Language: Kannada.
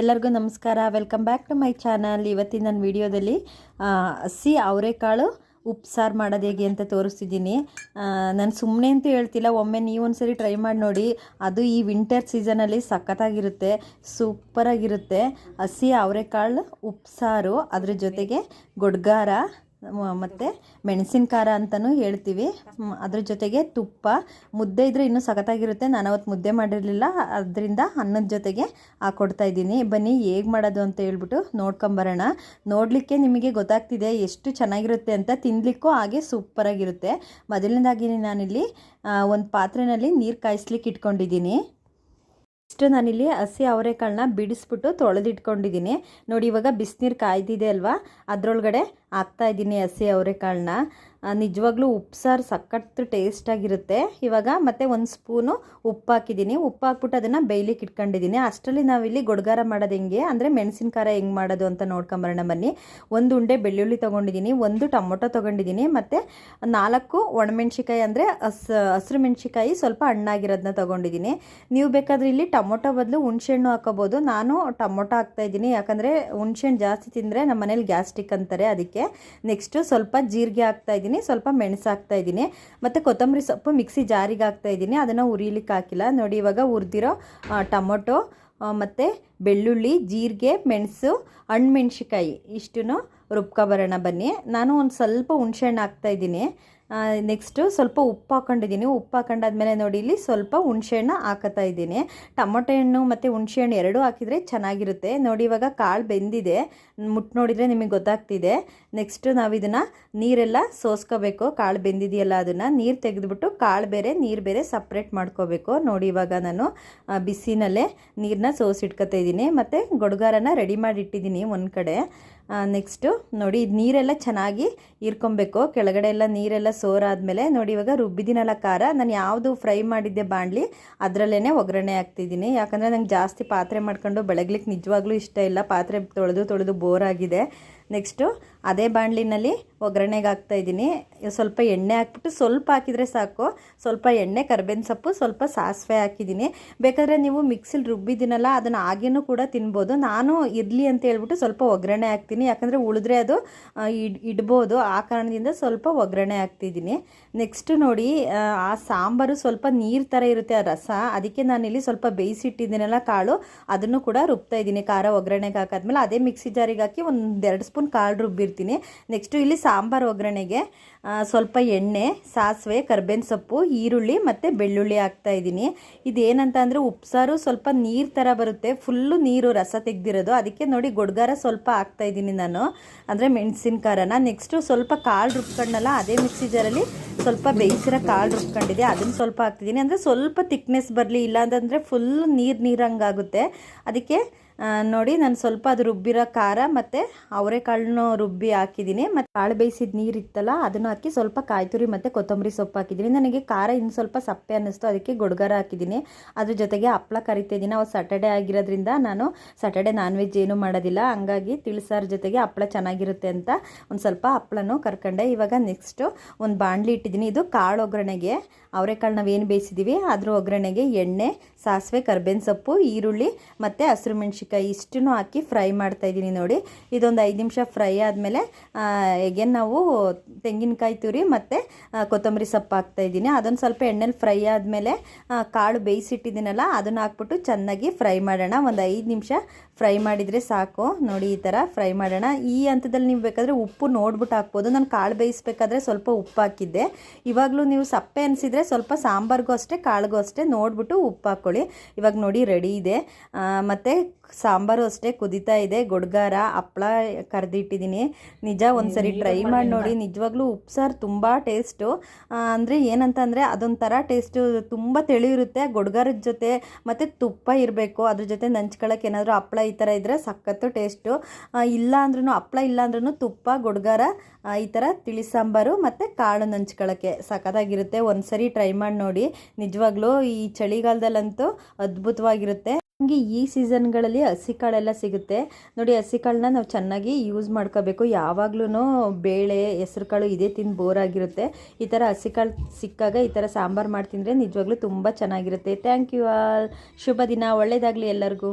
ಎಲ್ಲರಿಗೂ ನಮಸ್ಕಾರ. Welcome back to my channel. ಇವತ್ತಿನ ನನ್ನ ವಿಡಿಯೋದಲ್ಲಿ ಹಸಿ ಅವರೆಕಾಳು ಉಪ್ಸಾರು ಮಾಡೋದು ಹೇಗೆ ಅಂತ ತೋರಿಸ್ತಿದ್ದೀನಿ. ನಾನು ಸುಮ್ಮನೆ ಅಂತೂ ಹೇಳ್ತಿಲ್ಲ, ಒಮ್ಮೆ ನೀವು ಒಂದ್ಸರಿ ಟ್ರೈ ಮಾಡಿ ನೋಡಿ. ಅದು ಈ ವಿಂಟರ್ ಸೀಸನಲ್ಲಿ ಸಖತ್ತಾಗಿರುತ್ತೆ, ಸೂಪರಾಗಿರುತ್ತೆ. ಹಸಿ ಅವರೆಕಾಳು ಉಪ್ಸಾರು, ಅದ್ರ ಜೊತೆಗೆ ಗೊಡ್ಗಾರ ಮತ್ತು ಮೆಣಸಿನ ಖಾರ ಅಂತಲೂ ಹೇಳ್ತೀವಿ. ಅದ್ರ ಜೊತೆಗೆ ತುಪ್ಪ, ಮುದ್ದೆ ಇದ್ದರೆ ಇನ್ನೂ ಸಖತ್ತಾಗಿರುತ್ತೆ. ನಾನು ಅವತ್ತು ಮುದ್ದೆ ಮಾಡಿರಲಿಲ್ಲ, ಅದರಿಂದ ಅನ್ನದ ಜೊತೆಗೆ ಹಾಕ್ಕೊಡ್ತಾಯಿದ್ದೀನಿ. ಬನ್ನಿ ಹೇಗೆ ಮಾಡೋದು ಅಂತ ಹೇಳ್ಬಿಟ್ಟು ನೋಡ್ಕೊಂಬರೋಣ. ನೋಡಲಿಕ್ಕೆ ನಿಮಗೆ ಗೊತ್ತಾಗ್ತಿದೆ ಎಷ್ಟು ಚೆನ್ನಾಗಿರುತ್ತೆ ಅಂತ, ತಿನ್ನಲಿಕ್ಕೂ ಹಾಗೆ ಸೂಪರಾಗಿರುತ್ತೆ. ಮೊದಲನೇದಾಗಿ ನಾನಿಲ್ಲಿ ಒಂದು ಪಾತ್ರೆಯಲ್ಲಿ ನೀರು ಕಾಯಿಸ್ಲಿಕ್ಕೆ ಇಟ್ಕೊಂಡಿದ್ದೀನಿ. ಇಷ್ಟು ನಾನಿಲ್ಲಿ ಹಸಿ ಅವರೆಕಾಳನ್ನ ಬಿಡಿಸ್ಬಿಟ್ಟು ತೊಳೆದಿಟ್ಕೊಂಡಿದ್ದೀನಿ. ನೋಡಿ, ಇವಾಗ ಬಿಸಿನೀರು ಕಾಯ್ದಿದೆ ಅಲ್ವಾ, ಅದರೊಳಗಡೆ ಹಾಕ್ತಾಯಿದ್ದೀನಿ ಹಸಿ ಅವರೆಕಾಳನ್ನ. ನಿಜವಾಗ್ಲೂ ಉಪ್ಸಾರು ಸಖತ್ತು ಟೇಸ್ಟಾಗಿರುತ್ತೆ. ಇವಾಗ ಮತ್ತೆ ಒಂದು ಸ್ಪೂನು ಉಪ್ಪು ಹಾಕಿದ್ದೀನಿ. ಉಪ್ಪು ಹಾಕ್ಬಿಟ್ಟು ಅದನ್ನು ಬೇಯ್ಲಿಕ್ಕೆ ಇಟ್ಕೊಂಡಿದ್ದೀನಿ. ಅಷ್ಟರಲ್ಲಿ ನಾವಿಲ್ಲಿ ಗೊಡ್ಗಾರ ಮಾಡೋದು ಹೆಂಗೆ ಅಂದರೆ ಮೆಣಸಿನ ಖಾರ ಹೆಂಗೆ ಮಾಡೋದು ಅಂತ ನೋಡ್ಕೊಂಬರೋಣ ಬನ್ನಿ. ಒಂದು ಉಂಡೆ ಬೆಳ್ಳುಳ್ಳಿ ತೊಗೊಂಡಿದ್ದೀನಿ, ಒಂದು ಟೊಮೊಟೊ ತೊಗೊಂಡಿದ್ದೀನಿ, ಮತ್ತು 4 ಒಣಮೆಣ್ಸಿಕಾಯಿ ಅಂದರೆ ಹಸಿರು ಮೆಣಸಿಕಾಯಿ ಸ್ವಲ್ಪ ಹಣ್ಣಾಗಿರೋದನ್ನ ತೊಗೊಂಡಿದ್ದೀನಿ. ನೀವು ಬೇಕಾದರೆ ಇಲ್ಲಿ ಟೊಮೊಟೊ ಬದಲು ಹುಣಸೆಹಣ್ಣು ಹಾಕೋಬೋದು. ನಾನು ಟೊಮೊಟೊ ಹಾಕ್ತಾಯಿದ್ದೀನಿ, ಯಾಕಂದರೆ ಹುಣಸೆಹಣ್ಣು ಜಾಸ್ತಿ ತಿಂದರೆ ನಮ್ಮ ಮನೇಲಿ ಗ್ಯಾಸ್ಟ್ರಿಕ್ ಅಂತಾರೆ, ಅದಕ್ಕೆ. ನೆಕ್ಸ್ಟು ಸ್ವಲ್ಪ ಜೀರಿಗೆ ಹಾಕ್ತಾಯಿದ್ದೀನಿ, ಸ್ವಲ್ಪ ಮೆಣಸು ಹಾಕ್ತಾಯಿದ್ದೀನಿ, ಮತ್ತು ಕೊತ್ತಂಬರಿ ಸೊಪ್ಪು ಮಿಕ್ಸಿ ಜಾರಿಗೆ ಹಾಕ್ತಾಯಿದ್ದೀನಿ. ಅದನ್ನು ಉರಿಲಿಕ್ಕೆ ಹಾಕಿಲ್ಲ. ನೋಡಿ, ಇವಾಗ ಹುರಿದಿರೋ ಟೊಮೊಟೊ ಮತ್ತು ಬೆಳ್ಳುಳ್ಳಿ, ಜೀರಿಗೆ, ಮೆಣಸು, ಹಣ್ಣುಮೆಣ್ಸಿಕಾಯಿ ಇಷ್ಟನ್ನು ರುಬ್ಕೊಬರೋಣ ಬನ್ನಿ. ನಾನು ಒಂದು ಸ್ವಲ್ಪ ಹುಣಸೆಹಣ್ಣು ಹಾಕ್ತಾಯಿದ್ದೀನಿ. ನೆಕ್ಸ್ಟು ಸ್ವಲ್ಪ ಉಪ್ಪು ಹಾಕ್ಕೊಂಡಿದ್ದೀನಿ. ಉಪ್ಪು ಹಾಕೊಂಡಾದ್ಮೇಲೆ ನೋಡಿ, ಇಲ್ಲಿ ಸ್ವಲ್ಪ ಹುಣಸೆಹಣ್ಣು ಹಾಕತ್ತಾ ಇದ್ದೀನಿ. ಟೊಮೊಟೊ ಹಣ್ಣು ಮತ್ತು ಹುಣಸೆಹಣ್ಣು ಎರಡೂ ಹಾಕಿದರೆ ಚೆನ್ನಾಗಿರುತ್ತೆ. ನೋಡಿ, ಇವಾಗ ಕಾಳು ಬೆಂದಿದೆ, ಮುಟ್ಟು ನೋಡಿದರೆ ನಿಮಗೆ ಗೊತ್ತಾಗ್ತಿದೆ. ನೆಕ್ಸ್ಟು ನಾವು ಇದನ್ನು ನೀರೆಲ್ಲ ಸೋಸ್ಕೋಬೇಕು. ಕಾಳು ಬೆಂದಿದೆಯಲ್ಲ, ಅದನ್ನು ನೀರು ತೆಗೆದುಬಿಟ್ಟು ಕಾಳು ಬೇರೆ ನೀರು ಬೇರೆ ಸಪ್ರೇಟ್ ಮಾಡ್ಕೋಬೇಕು. ನೋಡಿ, ಇವಾಗ ನಾನು ಬಿಸಿನಲ್ಲೇ ನೀರನ್ನ ಸೋಸಿಟ್ಕೊತಾ ಇದ್ದೀನಿ, ಮತ್ತು ಗೊಡ್ಗಾರನ ರೆಡಿ ಮಾಡಿ ಇಟ್ಟಿದ್ದೀನಿ ಒಂದು ಕಡೆ. ನೆಕ್ಸ್ಟು ನೋಡಿ, ನೀರೆಲ್ಲ ಚೆನ್ನಾಗಿ ಹೀರ್ಕೊಬೇಕು, ಕೆಳಗಡೆ ಎಲ್ಲ ನೀರೆಲ್ಲ ಸೋರಾದಮೇಲೆ ನೋಡಿ, ಇವಾಗ ರುಬ್ಬಿದಿನಲ್ಲ ಖಾರ, ನಾನು ಯಾವುದು ಫ್ರೈ ಮಾಡಿದ್ದೆ ಬಾಣಲಿ ಅದರಲ್ಲೇ ಒಗ್ಗರಣೆ ಹಾಕ್ತಿದ್ದೀನಿ. ಯಾಕಂದರೆ ನಂಗೆ ಜಾಸ್ತಿ ಪಾತ್ರೆ ಮಾಡ್ಕೊಂಡು ಬೆಳಗ್ಲಿಕ್ಕೆ ನಿಜವಾಗ್ಲೂ ಇಷ್ಟ ಇಲ್ಲ, ಪಾತ್ರೆ ತೊಳೆದು ಬೋರ್ ಆಗಿದೆ. ನೆಕ್ಸ್ಟು ಅದೇ ಬಾಣಲಿನಲ್ಲಿ ಒಗ್ಗರಣೆಗೆ ಹಾಕ್ತಾಯಿದ್ದೀನಿ. ಸ್ವಲ್ಪ ಎಣ್ಣೆ ಹಾಕ್ಬಿಟ್ಟು ಸ್ವಲ್ಪ ಹಾಕಿದರೆ ಸಾಕು. ಸ್ವಲ್ಪ ಎಣ್ಣೆ, ಕರ್ಬೇವಿನ ಸೊಪ್ಪು, ಸ್ವಲ್ಪ ಸಾಸಿವೆ ಹಾಕಿದ್ದೀನಿ. ಬೇಕಾದರೆ ನೀವು ಮಿಕ್ಸಿಲಿ ರುಬ್ಬಿದ್ದೀನಲ್ಲ, ಅದನ್ನು ಹಾಗೇನೂ ಕೂಡ ತಿನ್ಬೋದು. ನಾನು ಇರಲಿ ಅಂತ ಹೇಳ್ಬಿಟ್ಟು ಸ್ವಲ್ಪ ಒಗ್ಗರಣೆ ಹಾಕ್ತೀನಿ, ಯಾಕಂದರೆ ಉಳಿದ್ರೆ ಅದು ಇಡ್ಬೋದು. ಆ ಕಾರಣದಿಂದ ಸ್ವಲ್ಪ ಒಗ್ಗರಣೆ ಹಾಕ್ತಿದ್ದೀನಿ. ನೆಕ್ಸ್ಟು ನೋಡಿ, ಆ ಸಾಂಬಾರು ಸ್ವಲ್ಪ ನೀರು ಥರ ಇರುತ್ತೆ, ಆ ರಸ, ಅದಕ್ಕೆ ನಾನಿಲ್ಲಿ ಸ್ವಲ್ಪ ಬೇಯಿಸಿಟ್ಟಿದ್ದೀನಲ್ಲ ಕಾಳು, ಅದನ್ನು ಕೂಡ ರುಬ್ತಾಯಿದ್ದೀನಿ. ಖಾರ ಒಗ್ಗರಣೆಗೆ ಹಾಕಾದ್ಮೇಲೆ ಅದೇ ಮಿಕ್ಸಿ ಜಾರಿಗೆ ಹಾಕಿ 1-2 ಸ್ಪೂನ್ ಕಾಳು ರುಬ್ಬಿರ್ತೀನಿ. ನೆಕ್ಸ್ಟು ಇಲ್ಲಿ ಸಾಂಬಾರು ಒಗ್ಗರಣೆಗೆ ಸ್ವಲ್ಪ ಎಣ್ಣೆ, ಸಾಸಿವೆ, ಕರ್ಬೇವಿನ ಸೊಪ್ಪು, ಈರುಳ್ಳಿ ಮತ್ತು ಬೆಳ್ಳುಳ್ಳಿ ಹಾಕ್ತಾಯಿದ್ದೀನಿ. ಇದೇನಂತ ಅಂದರೆ ಉಪ್ಸಾರು ಸ್ವಲ್ಪ ನೀರು ಥರ ಬರುತ್ತೆ, ಫುಲ್ಲು ನೀರು ರಸ ತೆಗೆದಿರೋದು, ಅದಕ್ಕೆ ನೋಡಿ ಗೊಡ್ಗಾರ ಸ್ವಲ್ಪ ಹಾಕ್ತಾಯಿದ್ದೀನಿ ನಾನು, ಅಂದರೆ ಮೆಣಸಿನ ಖಾರನ. ನೆಕ್ಸ್ಟು ಸ್ವಲ್ಪ ಕಾಳು ರುಬ್ಕೊಂಡಲ್ಲ, ಅದೇ ಮಿಕ್ಸಿ ಜಾರಲ್ಲಿ ಸ್ವಲ್ಪ ಬೇಯಿಸಿರೋ ಕಾಳು ರುಬ್ಕೊಂಡಿದ್ದೆ, ಅದನ್ನು ಸ್ವಲ್ಪ ಹಾಕ್ತಿದ್ದೀನಿ. ಅಂದರೆ ಸ್ವಲ್ಪ ತಿಕ್ನೆಸ್ ಬರಲಿ, ಇಲ್ಲಾಂತಂದರೆ ಫುಲ್ ನೀರಂಗಾಗುತ್ತೆ. ಅದಕ್ಕೆ ನೋಡಿ, ನಾನು ಸ್ವಲ್ಪ ಅದು ರುಬ್ಬಿರೋ ಖಾರ ಮತ್ತು ಅವರೆಕಾಳನ್ನು ರುಬ್ಬಿ ಹಾಕಿದ್ದೀನಿ. ಮತ್ತು ಕಾಳು ಬೇಯಿಸಿದ ನೀರು ಇತ್ತಲ್ಲ, ಅದನ್ನು ಹಾಕಿ ಸ್ವಲ್ಪ ಕಾಯಿ ತುರಿ ಮತ್ತು ಕೊತ್ತಂಬರಿ ಸೊಪ್ಪು ಹಾಕಿದ್ದೀನಿ. ನನಗೆ ಖಾರ ಇನ್ನು ಸ್ವಲ್ಪ ಸಪ್ಪೆ ಅನ್ನಿಸ್ತು, ಅದಕ್ಕೆ ಗೊಡ್ಗಾರ ಹಾಕಿದ್ದೀನಿ. ಅದ್ರ ಜೊತೆಗೆ ಹಪ್ಪಳ ಕರಿತಿದ್ದೀನಿ. ಅವತ್ತು ಸ್ಯಾಟರ್ಡೆ ಆಗಿರೋದ್ರಿಂದ ನಾನು ಸ್ಯಾಟರ್ಡೆ ನಾನ್ ವೆಜ್ ಏನೂ ಮಾಡೋದಿಲ್ಲ, ಹಂಗಾಗಿ ತಿಳಿಸಾರು ಜೊತೆಗೆ ಹಪ್ಪಳ ಚೆನ್ನಾಗಿರುತ್ತೆ ಅಂತ ಒಂದು ಸ್ವಲ್ಪ ಹಪ್ಪಳನೂ ಕರ್ಕೊಂಡೆ. ಇವಾಗ ನೆಕ್ಸ್ಟು ಒಂದು ಬಾಣಲಿ ಇಟ್ಟಿದ್ದೀನಿ. ಇದು ಕಾಳು ಒಗ್ಗರಣೆಗೆ, ಅವರೆಕಾಳು ನಾವೇನು ಬೇಯಿಸಿದ್ದೀವಿ ಅದ್ರ ಒಗ್ಗರಣೆಗೆ ಎಣ್ಣೆ, ಸಾಸಿವೆ, ಕರ್ಬೇವಿನ ಸೊಪ್ಪು, ಈರುಳ್ಳಿ ಮತ್ತು ಹಸಿರು ಮೆಣಸಿಕಾಯಿ ಇಷ್ಟನ್ನು ಹಾಕಿ ಫ್ರೈ ಮಾಡ್ತಾಯಿದ್ದೀನಿ. ನೋಡಿ, ಇದೊಂದು 5 ನಿಮಿಷ ಫ್ರೈ ಆದಮೇಲೆ ಹೇಗೆ ನಾವು ತೆಂಗಿನಕಾಯಿ ತುರಿ ಮತ್ತು ಕೊತ್ತಂಬರಿ ಸೊಪ್ಪು ಹಾಕ್ತಾಯಿದ್ದೀನಿ. ಅದೊಂದು ಸ್ವಲ್ಪ ಎಣ್ಣೆಲಿ ಫ್ರೈ ಆದಮೇಲೆ ಕಾಳು ಬೇಯಿಸಿಟ್ಟಿದ್ದೀನಲ್ಲ, ಅದನ್ನು ಹಾಕ್ಬಿಟ್ಟು ಚೆನ್ನಾಗಿ ಫ್ರೈ ಮಾಡೋಣ. ಒಂದು 5 ನಿಮಿಷ ಫ್ರೈ ಮಾಡಿದರೆ ಸಾಕು. ನೋಡಿ, ಈ ಥರ ಫ್ರೈ ಮಾಡೋಣ. ಈ ಹಂತದಲ್ಲಿ ನೀವು ಬೇಕಾದರೆ ಉಪ್ಪು ನೋಡ್ಬಿಟ್ಟು ಹಾಕ್ಬೋದು. ನಾನು ಕಾಳು ಬೇಯಿಸ್ಬೇಕಾದ್ರೆ ಸ್ವಲ್ಪ ಉಪ್ಪು ಹಾಕಿದ್ದೆ. ಇವಾಗಲೂ ನೀವು ಸಪ್ಪೆ ಅನಿಸಿದರೆ ಸ್ವಲ್ಪ ಸಾಂಬಾರಿಗೂ ಅಷ್ಟೇ ಕಾಳಿಗೂ ಅಷ್ಟೇ ನೋಡಿಬಿಟ್ಟು ಉಪ್ಪು ಹಾಕ್ಕೊಳ್ಳಿ. ಇವಾಗ ನೋಡಿ, ರೆಡಿ ಇದೆ. ಮತ್ತು ಸಾಂಬಾರು ಅಷ್ಟೇ ಕುದೀತಾ ಇದೆ. ಗೊಡ್ಗಾರ, ಹಪ್ಪಳ ಕರೆದಿಟ್ಟಿದ್ದೀನಿ. ನಿಜ ಒಂದ್ಸರಿ ಟ್ರೈ ಮಾಡಿ ನೋಡಿ, ನಿಜವಾಗ್ಲೂ ಉಪ್ಸಾರು ತುಂಬ ಟೇಸ್ಟು. ಅಂದರೆ ಏನಂತ ಅಂದರೆ ಅದೊಂಥರ ಟೇಸ್ಟು, ತುಂಬ ತೆಳು ಇರುತ್ತೆ. ಗೊಡ್ಗಾರದ ಜೊತೆ ಮತ್ತು ತುಪ್ಪ ಇರಬೇಕು, ಅದ್ರ ಜೊತೆ ನಂಚ್ಕೊಳ್ಳೋಕೆ ಏನಾದರೂ ಹಪ್ಪಳ ಈ ಥರ ಇದ್ದರೆ ಸಖತ್ತು ಟೇಸ್ಟು. ಇಲ್ಲ ಅಂದ್ರೂ ಹಪ್ಪಳ ಇಲ್ಲ ಅಂದ್ರೂ ತುಪ್ಪ, ಗೊಡ್ಗಾರ, ಈ ಥರ ತಿಳಿ ಸಾಂಬಾರು ಮತ್ತು ಕಾಳು ನಂಚ್ಕೊಳ್ಳೋಕ್ಕೆ ಸಖತ್ತಾಗಿರುತ್ತೆ. ಒಂದ್ಸರಿ ಟ್ರೈ ಮಾಡಿ ನೋಡಿ, ನಿಜವಾಗ್ಲೂ ಈ ಚಳಿಗಾಲದಲ್ಲಂತೂ ಅದ್ಭುತವಾಗಿರುತ್ತೆ. ನಮಗೆ ಈ ಸೀಸನ್ಗಳಲ್ಲಿ ಹಸಿ ಕಾಳೆಲ್ಲ ಸಿಗುತ್ತೆ ನೋಡಿ. ಹಸಿ ಕಾಳನ್ನ ನಾವು ಚೆನ್ನಾಗಿ ಯೂಸ್ ಮಾಡ್ಕೋಬೇಕು. ಯಾವಾಗ್ಲೂ ಬೇಳೆ, ಹೆಸರು ಕಾಳು ಇದೇ ತಿಂದು ಬೋರ್ ಆಗಿರುತ್ತೆ. ಈ ಥರ ಹಸಿ ಕಾಳು ಸಿಕ್ಕಾಗ ಈ ಥರ ಸಾಂಬಾರು ಮಾಡಿ ತಿಂದರೆ ನಿಜವಾಗ್ಲೂ ತುಂಬ ಚೆನ್ನಾಗಿರುತ್ತೆ. Thank you all. ಶುಭ ದಿನ, ಒಳ್ಳೆಯದಾಗಲಿ ಎಲ್ಲರಿಗೂ.